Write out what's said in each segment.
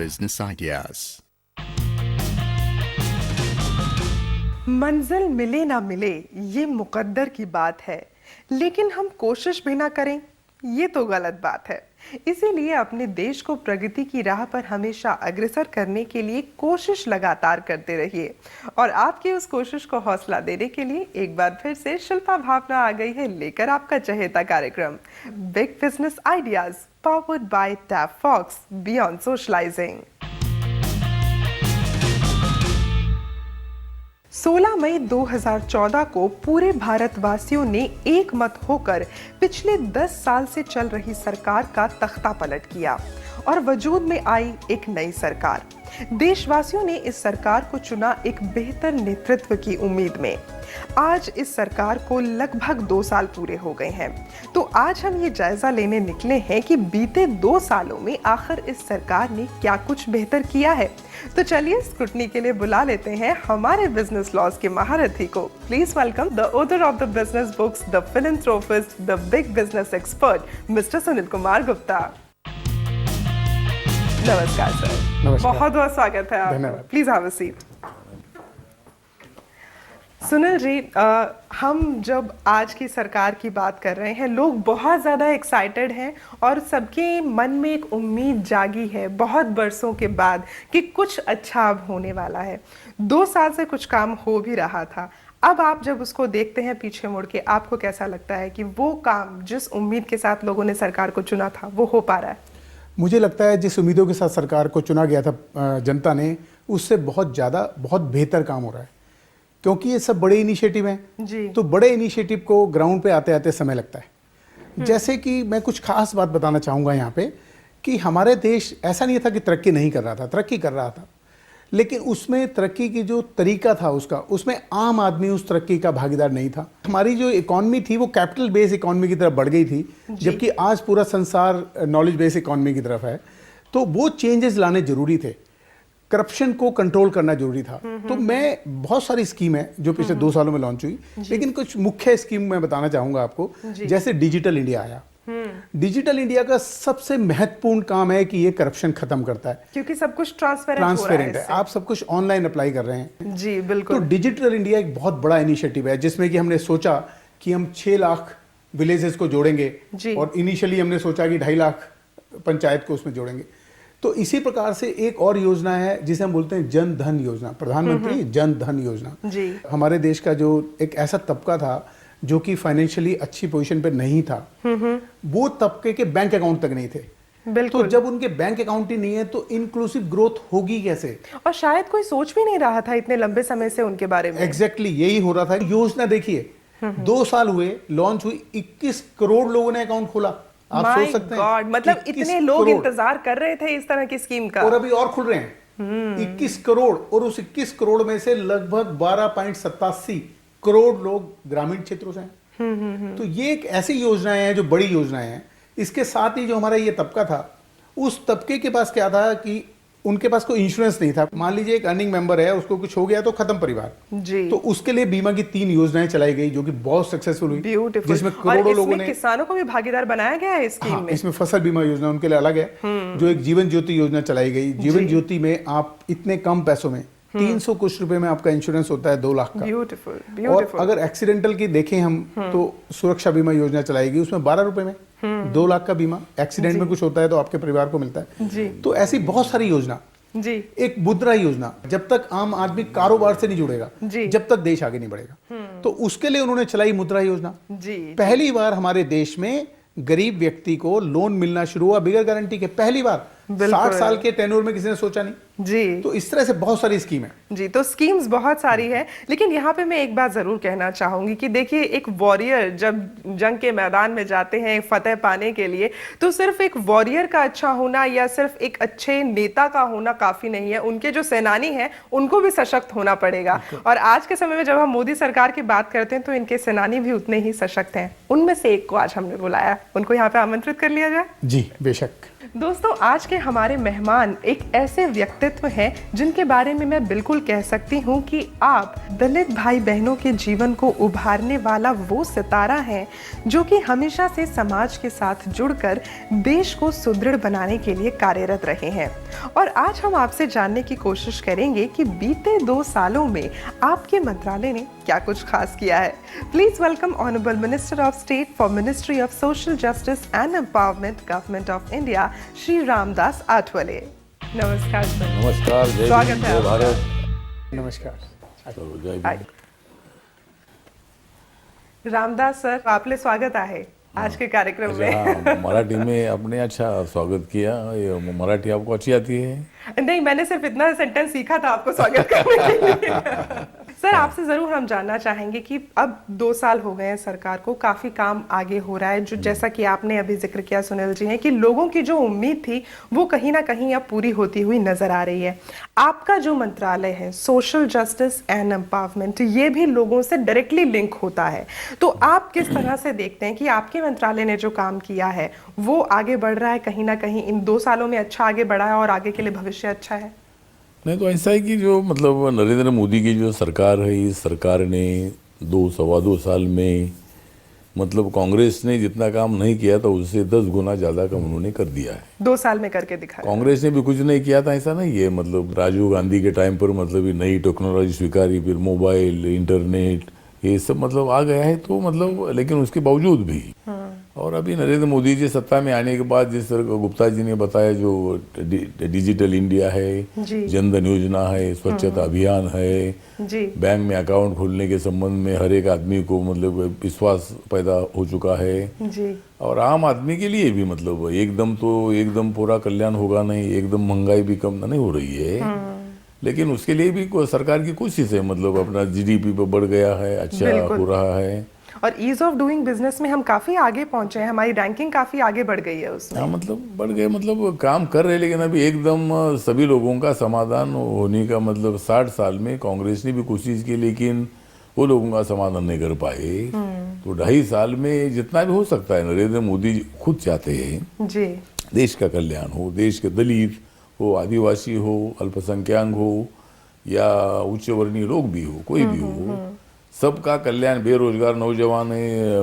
business ideas. मंजिल मिले ना मिले ये मुकद्दर की बात है, लेकिन हम कोशिश भी ना करें ये तो गलत बात है। इसीलिए अपने देश को प्रगति की राह पर हमेशा अग्रसर करने के लिए कोशिश लगातार करते रहिए। और आपकी उस कोशिश को हौसला देने के लिए एक बार फिर से शिल्पा भावना आ गई है लेकर आपका चहेता कार्यक्रम big business ideas powered by Tab Fox beyond socialising. 16 मई 2014 को पूरे भारतवासियों ने एक मत होकर पिछले 10 साल से चल रही सरकार का तख्ता पलट किया और वजूद में आई एक नई सरकार। देशवासियों ने इस सरकार को चुना एक बेहतर नेतृत्व की उम्मीद में। आज इस सरकार को लगभग 2 साल पूरे हो गए हैं, तो आज हम ये जायजा लेने निकले हैं कि बीते 2 सालों में आखिर इस सरकार ने क्या कुछ बेहतर किया है। तो चलिए स्क्रूटनी के लिए बुला लेते हैं हमारे बिजनेस लॉज के महारथी को। Please welcome the author of the business books, the philanthropist, the big business expert, mister Sunil Kumar Gupta. नमस्कार सर। नमस्कार। बहुत बहुत स्वागत है आपका। Please have a seat. Sunil ji, हम जब आज की सरकार की बात कर रहे हैं, लोग बहुत ज़्यादा एक्साइटेड हैं और सबके मन में एक उम्मीद जागी है बहुत बरसों के बाद कि कुछ अच्छा अब होने वाला है। 2 साल से कुछ काम हो भी रहा था। अब आप जब उसको देखते हैं पीछे मुड़ के, आपको कैसा लगता है कि वो काम जिस उम्मीद के साथ लोगों ने सरकार को चुना था वो हो पा रहा है? मुझे लगता है जिस उम्मीदों के साथ सरकार को चुना गया था जनता ने, उससे बहुत ज़्यादा बहुत बेहतर काम हो रहा है, क्योंकि ये सब बड़े इनिशिएटिव हैं जी। तो बड़े इनिशिएटिव को ग्राउंड पे आते आते समय लगता है। जैसे कि मैं कुछ खास बात बताना चाहूँगा यहाँ पे कि हमारे देश ऐसा नहीं था कि तरक्की नहीं कर रहा था, तरक्की कर रहा था, लेकिन उसमें तरक्की की जो तरीका था उसमें आम आदमी उस तरक्की का भागीदार नहीं था। हमारी जो इकॉनमी थी वो कैपिटल बेस इकॉनमी की तरफ बढ़ गई थी, जबकि आज पूरा संसार नॉलेज बेस इकॉनमी की तरफ है। तो वो चेंजेस लाने जरूरी थे, करप्शन को कंट्रोल करना जरूरी था। तो मैं बहुत सारी स्कीम है जो पिछले 2 सालों में लॉन्च हुई, लेकिन कुछ मुख्य स्कीम मैं बताना चाहूंगा आपको। जैसे डिजिटल इंडिया आया। डिजिटल इंडिया का सबसे महत्वपूर्ण काम है कि ये करप्शन खत्म करता है, क्योंकि सब कुछ ट्रांसपेरेंट है। आप सब कुछ ऑनलाइन अप्लाई कर रहे हैं जी, बिल्कुल। तो डिजिटल इंडिया एक बहुत बड़ा इनिशिएटिव है, जिसमें कि हमने सोचा कि हम 6 लाख विलेजेस को जोड़ेंगे और इनिशियली हमने सोचा कि 2.5 लाख पंचायत को उसमें जोड़ेंगे। तो इसी प्रकार से एक और योजना है जिसे हम बोलते हैं जन धन योजना, प्रधानमंत्री जन धन योजना जी। हमारे देश का जो एक ऐसा तबका था जो कि फाइनेंशियली अच्छी पोजीशन पे नहीं था, वो तबके के बैंक अकाउंट तक नहीं थे। तो जब उनके बैंक अकाउंट ही नहीं है तो इंक्लूसिव ग्रोथ होगी कैसे? और शायद कोई सोच भी नहीं रहा था इतने लंबे समय से उनके बारे में। एग्जैक्टली यही हो रहा था। योजना देखिए, 2 साल हुए, लॉन्च हुई, 21 करोड़ लोगों ने अकाउंट खोला। आप सोच सकते हैं, मतलब इतने लोग इंतजार कर रहे थे इस तरह की स्कीम का, और अभी और खुल रहे हैं 21 करोड़। और उस 21 करोड़ में से लगभग 12.87 करोड़ लोग ग्रामीण क्षेत्रों से हैं। तो ये एक ऐसी योजनाएं हैं जो बड़ी योजनाएं हैं। इसके साथ ही जो हमारा ये तबका था, उस तबके के पास क्या था कि उनके पास कोई इंश्योरेंस नहीं था। मान लीजिए एक अर्निंग मेंबर है, उसको कुछ हो गया तो खत्म परिवार जी। तो उसके लिए बीमा की 3 योजनाएं चलाई गई जो कि बहुत सक्सेसफुल हुई, जिसमें करोड़ों लोगों ने, किसानों को भी भागीदार बनाया गया है इस स्कीम में। इसमें फसल बीमा योजना उनके लिए अलग है, जो एक जीवन ज्योति योजना चलाई गई। जीवन ज्योति में आप इतने कम पैसों में 300 कुछ रुपए में आपका इंश्योरेंस होता है 2 लाख का। ब्यूटीफुल। और अगर एक्सीडेंटल की देखें हम तो सुरक्षा बीमा योजना चलाई गई, उसमें 12 रुपए में 2 लाख का बीमा। एक्सीडेंट में कुछ होता है तो आपके परिवार को मिलता है जी। तो ऐसी बहुत सारी योजना जी। एक मुद्रा योजना, जब तक आम आदमी कारोबार से नहीं जुड़ेगा, जब तक देश आगे नहीं बढ़ेगा, तो उसके लिए उन्होंने चलाई मुद्रा योजना जी। पहली बार हमारे देश में गरीब व्यक्ति को लोन मिलना शुरू हुआ बिगर गारंटी के, पहली बार। 60 साल के टेन्योर में किसी ने सोचा नहीं जी। तो इस तरह से बहुत सारी स्कीम है जी। तो स्कीम्स बहुत सारी है, लेकिन यहाँ पे मैं एक बात जरूर कहना चाहूंगी कि देखिए, एक वॉरियर जब जंग के मैदान में जाते हैं फतेह पाने के लिए, तो सिर्फ एक वॉरियर का अच्छा होना या सिर्फ एक अच्छे नेता का होना काफी नहीं है। उनके जो सेनानी हैं उनको भी सशक्त होना पड़ेगा। और आज के समय में जब हम मोदी सरकार की बात करते हैं तो इनके सेनानी भी उतने ही सशक्त हैं। उनमें से एक को आज हमने बुलाया, उनको यहाँ पे आमंत्रित कर लिया जाए जी। बेशक। दोस्तों, आज के हमारे मेहमान एक ऐसे व्यक्तित्व हैं जिनके बारे में मैं बिल्कुल कह सकती हूं कि आप दलित भाई बहनों के जीवन को उभारने वाला वो सितारा है जो कि हमेशा से समाज के साथ जुड़कर देश को सुदृढ़ बनाने के लिए कार्यरत रहे हैं। और आज हम आपसे जानने की कोशिश करेंगे कि बीते 2 सालों में आपके मंत्रालय ने क्या कुछ खास किया है। Please welcome honourable minister of state for ministry of social justice and empowerment, government of India, Shri Ramdas Athawale. नमस्कार सर। नमस्कार, जय स्वागत हिंद, है जय आपका। भारत। नमस्कार। चलो, जय हाय। हिंद। रामदास सर, आपले स्वागत आहे आज के कार्यक्रम अच्छा, में। हाँ, मराठी में आपने अच्छा स्वागत किया। ये मराठी आपको अच्छी आती है? नहीं, मैंने सिर्फ इतना सेंटेंस सीखा था आपको स्वागत करने के लिए। सर, आपसे जरूर हम जानना चाहेंगे कि अब 2 साल हो गए हैं सरकार को, काफी काम आगे हो रहा है, जो जैसा कि आपने अभी जिक्र किया सुनील जी है कि लोगों की जो उम्मीद थी वो कहीं ना कहीं अब पूरी होती हुई नजर आ रही है। आपका जो मंत्रालय है सोशल जस्टिस एंड एम्पावरमेंट, ये भी लोगों से डायरेक्टली लिंक होता है, तो आप किस तरह से देखते हैं कि आपके मंत्रालय ने जो काम किया है वो आगे बढ़ रहा है, कहीं ना कहीं इन 2 सालों में अच्छा आगे बढ़ा है और आगे के लिए भविष्य अच्छा है? नहीं तो ऐसा है कि जो मतलब नरेंद्र मोदी की जो सरकार है, इस सरकार ने 2-2.25 साल में मतलब कांग्रेस ने जितना काम नहीं किया था उससे 10 गुना ज़्यादा काम उन्होंने कर दिया है। 2 साल में करके दिखाया। कांग्रेस ने भी कुछ नहीं किया था, ऐसा नहीं है। मतलब राजीव गांधी के टाइम पर मतलब ये नई टेक्नोलॉजी स्वीकारी, फिर मोबाइल, इंटरनेट, ये सब मतलब आ गया है, तो मतलब लेकिन उसके बावजूद भी और अभी नरेंद्र मोदी जी सत्ता में आने के बाद जिस तरह गुप्ता जी ने बताया, जो डिजिटल इंडिया है, जनधन योजना है, स्वच्छता अभियान है, जी। बैंक में अकाउंट खोलने के संबंध में हर एक आदमी को मतलब विश्वास पैदा हो चुका है जी। और आम आदमी के लिए भी मतलब एकदम पूरा कल्याण होगा नहीं, एकदम महंगाई भी कम नहीं हो रही है, लेकिन उसके लिए भी सरकार की कोशिश है। मतलब अपना जीडीपी पे बढ़ गया है, अच्छा हो रहा है और ईज ऑफ डूइंग बिजनेस में हम काफी आगे पहुंचे हैं, हमारी रैंकिंग काफी आगे बढ़ गई है उसमें। हाँ, मतलब बढ़ गए, मतलब काम कर रहे, लेकिन अभी एकदम सभी लोगों का समाधान होने का मतलब 60 साल में कांग्रेस ने भी कोशिश की, लेकिन वो लोगों का समाधान नहीं कर पाए। तो 2.5 साल में जितना भी हो सकता है, नरेंद्र मोदी खुद चाहते हैं जी, देश का कल्याण हो, देश के दलित हो, आदिवासी हो, अल्पसंख्यक हो या उच्च वर्णीय लोग भी हो, कोई भी हो, सबका कल्याण, बेरोजगार नौजवान है,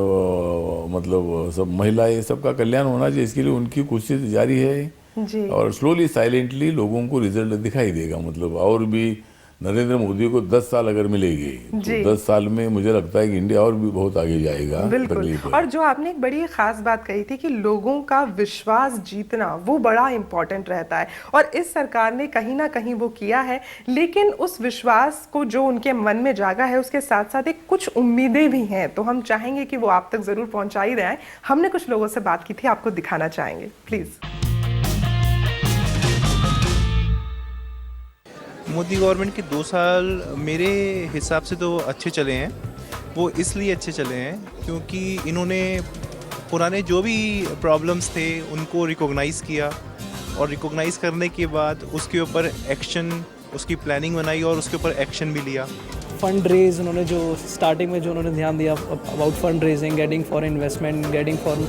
मतलब सब महिलाएं, सबका कल्याण होना चाहिए। इसके लिए उनकी कोशिश जारी है जी। और स्लोली साइलेंटली लोगों को रिजल्ट दिखाई देगा। मतलब और भी नरेंद्र मोदी को 10 साल अगर मिलेंगे तो 10 साल में मुझे लगता है कि इंडिया और भी बहुत आगे जाएगा। बिल्कुल। और जो आपने एक बड़ी खास बात कही थी कि लोगों का विश्वास जीतना वो बड़ा इंपॉर्टेंट रहता है, और इस सरकार ने कहीं ना कहीं वो किया है, लेकिन उस विश्वास को जो उनके मन में जागा है उसके साथ साथ एक कुछ उम्मीदें भी हैं, तो हम चाहेंगे कि वो आप तक जरूर पहुंचा ही रहे। हमने कुछ लोगों से बात की थी, आपको दिखाना चाहेंगे, प्लीज। मोदी गवर्नमेंट के 2 साल मेरे हिसाब से तो अच्छे चले हैं। वो इसलिए अच्छे चले हैं क्योंकि इन्होंने पुराने जो भी प्रॉब्लम्स थे उनको रिकॉग्नाइज़ किया, और रिकॉग्नाइज़ करने के बाद उसके ऊपर एक्शन, उसकी प्लानिंग बनाई और उसके ऊपर एक्शन भी लिया। फंड रेज उन्होंने जो स्टार्टिंग में जो उन्होंने ध्यान दिया about fund raising, getting for investment, getting for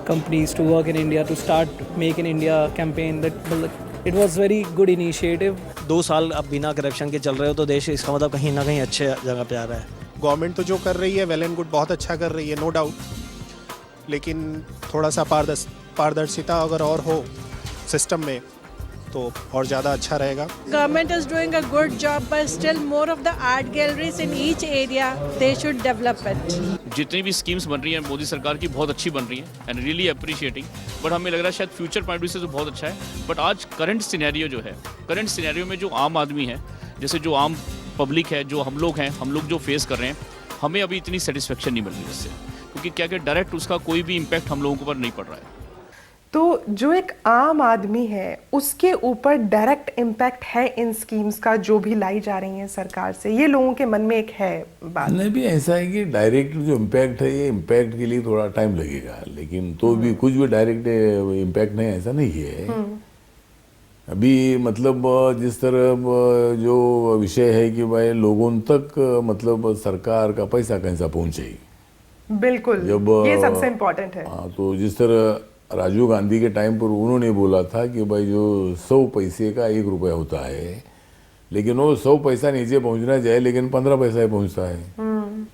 companies to work in India, to start make in India campaign, that it was very good initiative. 2 साल अब बिना करप्शन के चल रहे हो तो देश इसका मतलब कहीं ना कहीं अच्छे जगह पे आ रहा है। गवर्नमेंट तो जो कर रही है वेल एंड गुड, बहुत अच्छा कर रही है, नो डाउट, लेकिन थोड़ा सा पारदर्शिता अगर और हो सिस्टम में तो और ज़्यादा अच्छा रहेगा। Government is doing a good job, but still more of the art galleries in each area, they should develop it. जितनी भी स्कीम्स बन रही हैं मोदी सरकार की बहुत अच्छी बन रही हैं एंड रियली अप्रिशिएटिंग, बट हमें लग रहा है शायद फ्यूचर पॉइंट ऑफ व्यू से तो बहुत अच्छा है, बट आज करंट सिनेरियो जो है, करंट सिनेरियो में जो आम आदमी है, जैसे जो आम पब्लिक है, जो हम लोग हैं, हम लोग जो फेस कर रहे हैं, हमें अभी इतनी सेटिस्फेक्शन नहीं मिल रही इससे, क्योंकि क्या क्या डायरेक्ट उसका कोई भी इम्पैक्ट हम लोगों के ऊपर नहीं पड़ रहा है। तो जो एक आम आदमी है उसके ऊपर डायरेक्ट इम्पैक्ट है इन स्कीम्स का जो भी लाई जा रही हैं सरकार से, ये लोगों के मन में एक है बात। नहीं, भी ऐसा है कि डायरेक्ट जो इम्पैक्ट है, ये इम्पैक्ट के लिए थोड़ा टाइम लगेगा, लेकिन तो भी कुछ भी डायरेक्ट इम्पैक्ट नहीं, ऐसा नहीं है। अभी मतलब जिस तरह जो विषय है कि भाई लोगों तक मतलब सरकार का पैसा कैसा पहुंचे, बिल्कुल, जब ये सबसे इम्पोर्टेंट है। हाँ, तो जिस तरह राजीव गांधी के टाइम पर उन्होंने बोला था कि भाई जो 100 पैसे का 1 रुपया होता है, लेकिन वो 100 पैसा नीचे पहुंचना चाहिए, लेकिन 15 पैसा ही पहुंचता है।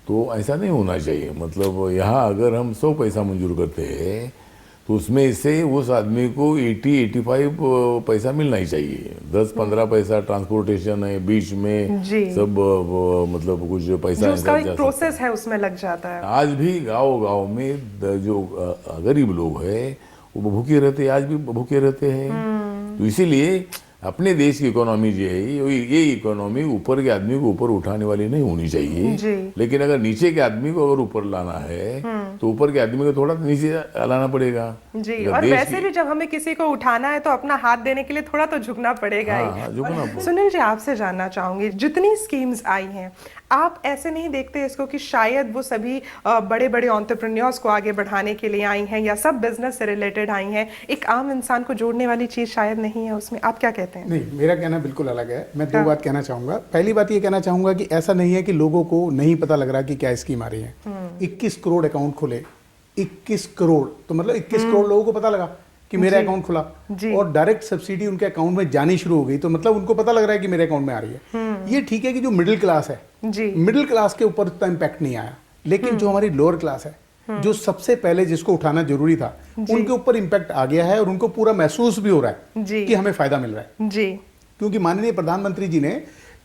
तो ऐसा नहीं होना चाहिए। मतलब यहाँ अगर हम 100 पैसा मंजूर करते हैं तो उसमें से उस आदमी को 80-85 पैसा मिलना ही चाहिए। 10-15 पैसा ट्रांसपोर्टेशन है, बीच में सब मतलब कुछ पैसा उसका एक प्रोसेस है उसमें लग जाता है। आज भी गांव में जो गरीब लोग हैं वो भूखे रहते हैं, आज भी भूखे रहते हैं। तो इसीलिए अपने देश की इकोनॉमी जो है ये इकोनॉमी ऊपर के आदमी को ऊपर उठाने वाली नहीं होनी चाहिए, लेकिन अगर नीचे के आदमी को अगर ऊपर लाना है तो ऊपर के आदमी को थोड़ा नीचे लाना पड़ेगा जी। और वैसे भी जब हमें किसी को उठाना है तो अपना हाथ देने के लिए थोड़ा तो झुकना पड़ेगा ही। सुनील जी, आपसे जानना चाहूंगी, जितनी स्कीम्स आई हैं आप ऐसे नहीं देखते इसको कि शायद वो सभी बड़े बड़े एंटरप्रेन्योर्स को आगे बढ़ाने के लिए आई हैं या सब बिजनेस से रिलेटेड आई हैं, एक आम इंसान को जोड़ने वाली चीज शायद नहीं है उसमें? आप क्या कहते हैं? नहीं, मेरा कहना बिल्कुल अलग है। मैं 2 बात कहना चाहूंगा। पहली बात ये कहना चाहूंगा कि ऐसा नहीं है कि लोगों को नहीं पता लग रहा कि क्या स्कीम आ रही है। 21 करोड़ अकाउंट खुले, 21 करोड़ तो मतलब 21 करोड़ लोगों को पता लगा कि मेरा अकाउंट खुला और डायरेक्ट सब्सिडी उनके अकाउंट में जानी शुरू हो गई, तो मतलब उनको पता लग रहा है कि मेरे अकाउंट में आ रही है। ये ठीक है कि जो मिडिल क्लास है, मिडिल क्लास के ऊपर इतना इम्पैक्ट नहीं आया, लेकिन जो हमारी लोअर क्लास है, जो सबसे पहले जिसको उठाना जरूरी था, उनके ऊपर इम्पैक्ट आ गया है और उनको पूरा महसूस भी हो रहा है कि हमें फायदा मिल रहा है। क्योंकि माननीय प्रधानमंत्री जी ने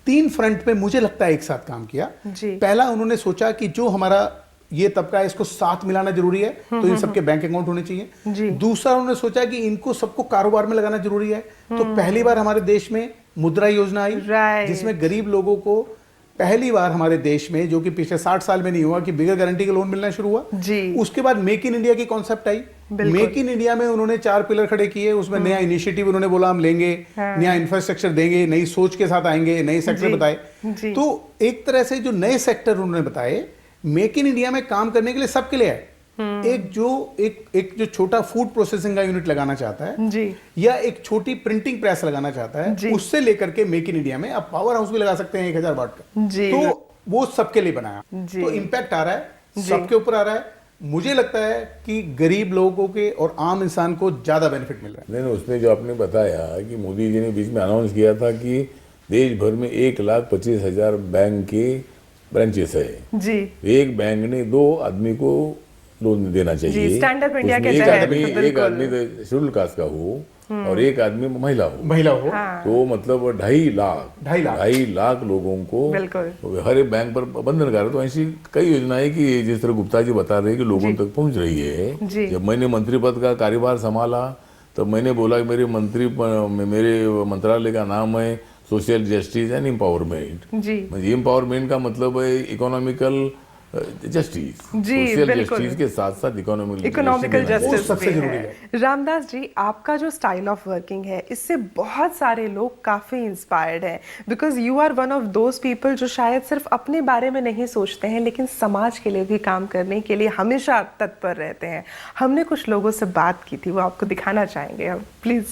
3 फ्रंट पे मुझे लगता है एक साथ काम किया। पहला, उन्होंने सोचा कि जो हमारा ये तबका है इसको साथ मिलाना जरूरी है, तो इन सबके बैंक अकाउंट होने चाहिए। दूसरा, उन्होंने सोचा कि इनको सबको कारोबार में लगाना जरूरी है, तो पहली बार हमारे देश में मुद्रा योजना आई, जिसमें गरीब लोगों को पहली बार हमारे देश में, जो कि पिछले 60 साल में नहीं हुआ, कि बिगर गारंटी का लोन मिलना शुरू हुआ। उसके बाद मेक इन इंडिया की concept I. Make in India में उन्होंने 4 पिलर खड़े किए, उसमें नया इनिशिएटिव उन्होंने बोला हम लेंगे, नया इंफ्रास्ट्रक्चर देंगे, नई सोच के साथ आएंगे, नए सेक्टर बताए। तो एक तरह से जो नए सेक्टर उन्होंने बताए, मेक इन इंडिया में काम करने के लिए सबके लिए है। एक जो छोटा फूड प्रोसेसिंग का यूनिट लगाना चाहता है या एक छोटी प्रिंटिंग प्रेस लगाना चाहता है, उससे लेकर के मेक इन इंडिया में आप पावर हाउस भी लगा सकते हैं 1000 वाट का, तो वो सबके लिए बनाया। तो इम्पैक्ट आ रहा है, सबके ऊपर आ रहा है। मुझे लगता है कि गरीब लोगों के और आम इंसान को ज्यादा बेनिफिट मिल रहा है। नहीं, उसमें जो आपने बताया कि मोदी जी ने बीच में अनाउंस किया था कि देश भर में 1,25,000 बैंक के ब्रांचेस है जी। एक बैंक ने 2 आदमी को लोन देना चाहिए। स्टैंड अप इंडिया के एक आदमी शेड्यूल कास्ट का हो और एक आदमी महिला हो, तो मतलब 2.5 लाख लोगों को हर एक बैंक पर बंधन कर। तो ऐसी कई योजनाएं कि जिस तरह गुप्ता जी बता रहे हैं कि लोगों तक पहुंच रही है। जब मैंने मंत्री पद का कार्यभार संभाला तब मैंने बोला कि मेरे मंत्रालय का नाम है social justice and empowerment. Empowerment का मतलब है इकोनॉमिकल जस्टिस, सोशल जस्टिस के साथ साथ इकोनॉमिकल जस्टिस सबसे जरूरी है। रामदास जी, आपका जो स्टाइल ऑफ वर्किंग है, इससे बहुत सारे लोग काफी इंस्पायर्ड हैं, because you are one of those people जो शायद सिर्फ अपने बारे में नहीं सोचते हैं, लेकिन समाज के लिए भी काम करने के लिए हमेशा तत्पर रहते हैं। हमने कुछ लोगों से बात की थी, वो आपको दिखाना चाहेंगे हम, प्लीज।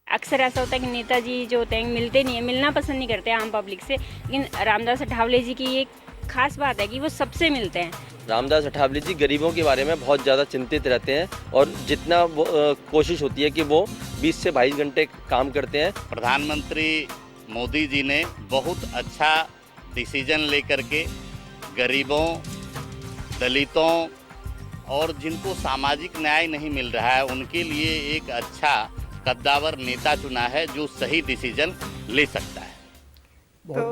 अक्सर ऐसा होता है कि नेताजी जो होते हैं मिलते नहीं है, मिलना पसंद नहीं करते आम पब्लिक से, लेकिन रामदास अठावले जी की एक खास बात है कि वो सबसे मिलते हैं। रामदास अठावले जी गरीबों के बारे में बहुत ज़्यादा चिंतित रहते हैं और जितना वो कोशिश होती है कि वो 20 से 22 घंटे काम करते हैं। प्रधानमंत्री मोदी जी ने बहुत अच्छा डिसीजन लेकर के गरीबों, दलितों और जिनको सामाजिक न्याय नहीं मिल रहा है उनके लिए एक अच्छा कद्दावर नेता चुना है जो सही डिसीजन ले सकता है। तो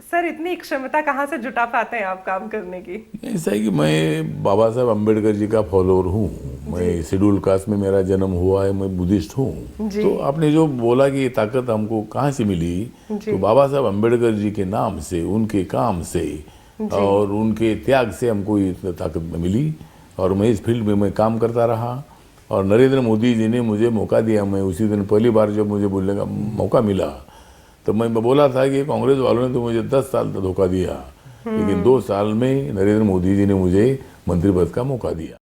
सर, इतनी क्षमता कहाँ से जुटा पाते हैं आप काम करने की? ऐसा है कि मैं बाबा साहब अम्बेडकर जी का फॉलोअर हूँ। मैं शेड्यूल कास्ट में मेरा जन्म हुआ है, मैं बुद्धिस्ट हूँ। तो आपने जो बोला कि ये ताकत हमको कहाँ से मिली, तो बाबा साहब अम्बेडकर जी के नाम से, उनके काम से और उनके त्याग से हमको ये ताकत मिली और मैं इस फील्ड में मैं काम करता रहा। और नरेंद्र मोदी जी ने मुझे मौका दिया। मैं उसी दिन पहली बार जब मुझे बोलने का मौका मिला तो मैं बोला था कि कांग्रेस वालों ने तो मुझे 10 साल तक धोखा दिया, लेकिन 2 साल में नरेंद्र मोदी जी ने मुझे मंत्री पद का मौका दिया।